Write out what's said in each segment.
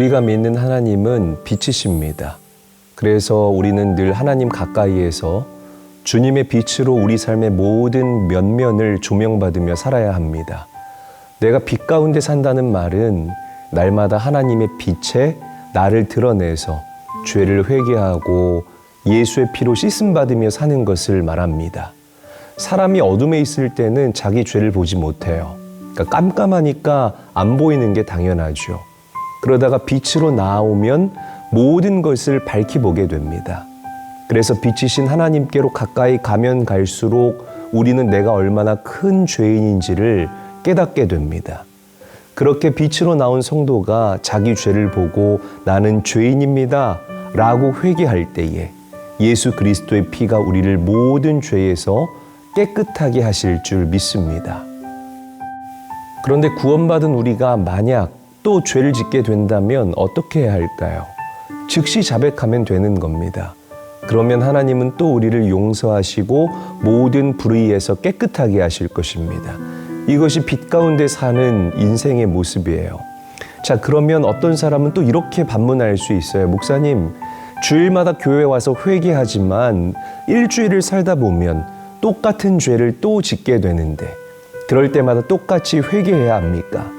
우리가 믿는 하나님은 빛이십니다. 그래서 우리는 늘 하나님 가까이에서 주님의 빛으로 우리 삶의 모든 면면을 조명받으며 살아야 합니다. 내가 빛 가운데 산다는 말은 날마다 하나님의 빛에 나를 드러내서 죄를 회개하고 예수의 피로 씻음받으며 사는 것을 말합니다. 사람이 어둠에 있을 때는 자기 죄를 보지 못해요. 그러니까 깜깜하니까 안 보이는 게 당연하죠. 그러다가 빛으로 나오면 모든 것을 밝히 보게 됩니다. 그래서 빛이신 하나님께로 가까이 가면 갈수록 우리는 내가 얼마나 큰 죄인인지를 깨닫게 됩니다. 그렇게 빛으로 나온 성도가 자기 죄를 보고 나는 죄인입니다 라고 회개할 때에 예수 그리스도의 피가 우리를 모든 죄에서 깨끗하게 하실 줄 믿습니다. 그런데 구원받은 우리가 만약 또 죄를 짓게 된다면 어떻게 해야 할까요? 즉시 자백하면 되는 겁니다. 그러면 하나님은 또 우리를 용서하시고 모든 불의에서 깨끗하게 하실 것입니다. 이것이 빛 가운데 사는 인생의 모습이에요. 자, 그러면 어떤 사람은 또 이렇게 반문할 수 있어요. 목사님, 주일마다 교회 와서 회개하지만 일주일을 살다 보면 똑같은 죄를 또 짓게 되는데 그럴 때마다 똑같이 회개해야 합니까?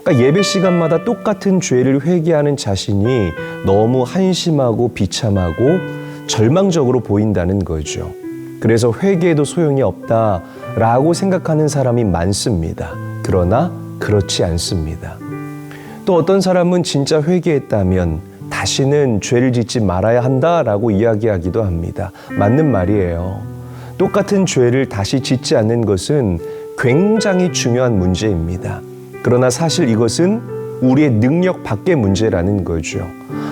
그러니까 예배 시간마다 똑같은 죄를 회개하는 자신이 너무 한심하고 비참하고 절망적으로 보인다는 거죠. 그래서 회개해도 소용이 없다라고 생각하는 사람이 많습니다. 그러나 그렇지 않습니다. 또 어떤 사람은 진짜 회개했다면 다시는 죄를 짓지 말아야 한다라고 이야기하기도 합니다. 맞는 말이에요. 똑같은 죄를 다시 짓지 않는 것은 굉장히 중요한 문제입니다. 그러나 사실 이것은 우리의 능력 밖의 문제라는 거죠.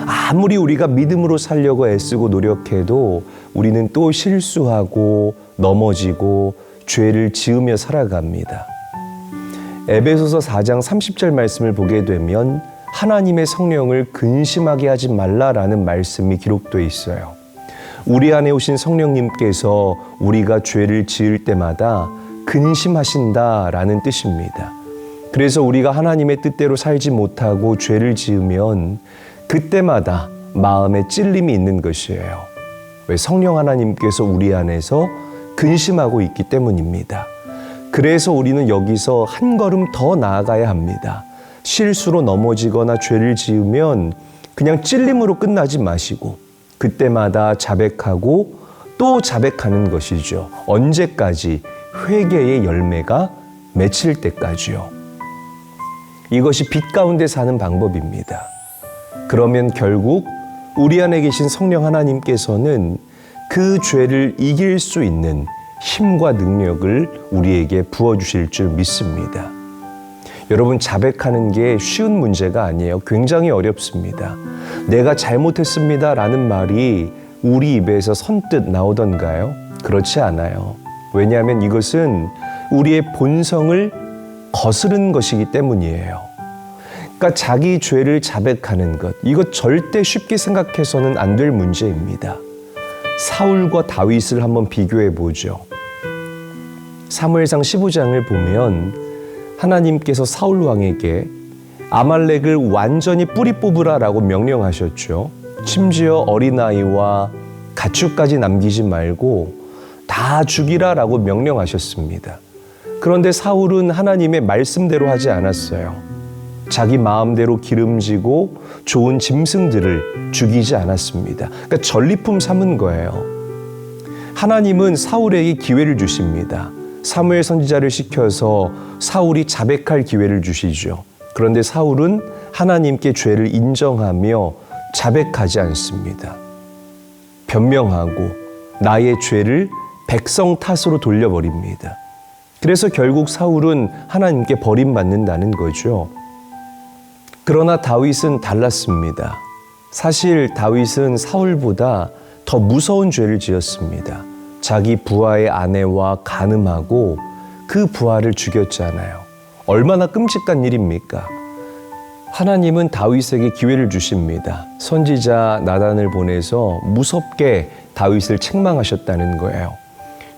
아무리 우리가 믿음으로 살려고 애쓰고 노력해도 우리는 또 실수하고 넘어지고 죄를 지으며 살아갑니다. 에베소서 4장 30절 말씀을 보게 되면 하나님의 성령을 근심하게 하지 말라라는 말씀이 기록되어 있어요. 우리 안에 오신 성령님께서 우리가 죄를 지을 때마다 근심하신다라는 뜻입니다. 그래서 우리가 하나님의 뜻대로 살지 못하고 죄를 지으면 그때마다 마음에 찔림이 있는 것이에요. 왜? 성령 하나님께서 우리 안에서 근심하고 있기 때문입니다. 그래서 우리는 여기서 한 걸음 더 나아가야 합니다. 실수로 넘어지거나 죄를 지으면 그냥 찔림으로 끝나지 마시고 그때마다 자백하고 또 자백하는 것이죠. 언제까지? 회개의 열매가 맺힐 때까지요. 이것이 빛 가운데 사는 방법입니다. 그러면 결국 우리 안에 계신 성령 하나님께서는 그 죄를 이길 수 있는 힘과 능력을 우리에게 부어주실 줄 믿습니다. 여러분, 자백하는 게 쉬운 문제가 아니에요. 굉장히 어렵습니다. 내가 잘못했습니다 라는 말이 우리 입에서 선뜻 나오던가요? 그렇지 않아요. 왜냐하면 이것은 우리의 본성을 거스른 것이기 때문이에요. 그러니까 자기 죄를 자백하는 것, 이것 절대 쉽게 생각해서는 안 될 문제입니다. 사울과 다윗을 한번 비교해 보죠. 사무엘상 15장을 보면 하나님께서 사울 왕에게 아말렉을 완전히 뿌리 뽑으라라고 명령하셨죠. 심지어 어린아이와 가축까지 남기지 말고 다 죽이라라고 명령하셨습니다. 그런데 사울은 하나님의 말씀대로 하지 않았어요. 자기 마음대로 기름지고 좋은 짐승들을 죽이지 않았습니다. 그러니까 전리품 삼은 거예요. 하나님은 사울에게 기회를 주십니다. 사무엘 선지자를 시켜서 사울이 자백할 기회를 주시죠. 그런데 사울은 하나님께 죄를 인정하며 자백하지 않습니다. 변명하고 나의 죄를 백성 탓으로 돌려버립니다. 그래서 결국 사울은 하나님께 버림받는다는 거죠. 그러나 다윗은 달랐습니다. 사실 다윗은 사울보다 더 무서운 죄를 지었습니다. 자기 부하의 아내와 간음하고 그 부하를 죽였잖아요. 얼마나 끔찍한 일입니까? 하나님은 다윗에게 기회를 주십니다. 선지자 나단을 보내서 무섭게 다윗을 책망하셨다는 거예요.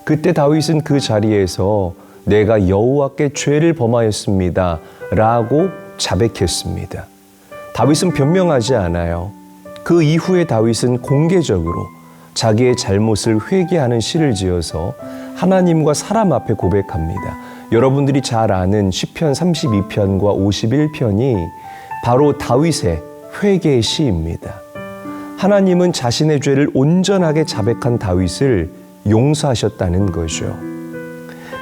그때 다윗은 그 자리에서 내가 여호와께 죄를 범하였습니다 라고 자백했습니다. 다윗은 변명하지 않아요. 그 이후에 다윗은 공개적으로 자기의 잘못을 회개하는 시를 지어서 하나님과 사람 앞에 고백합니다. 여러분들이 잘 아는 시편 32편과 51편이 바로 다윗의 회개의 시입니다. 하나님은 자신의 죄를 온전하게 자백한 다윗을 용서하셨다는 거죠.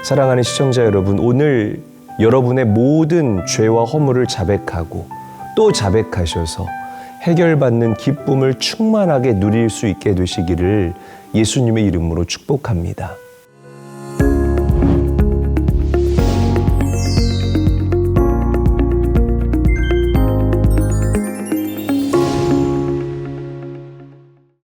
사랑하는 시청자 여러분, 오늘 여러분의 모든 죄와 허물을 자백하고 또 자백하셔서 해결받는 기쁨을 충만하게 누릴 수 있게 되시기를 예수님의 이름으로 축복합니다.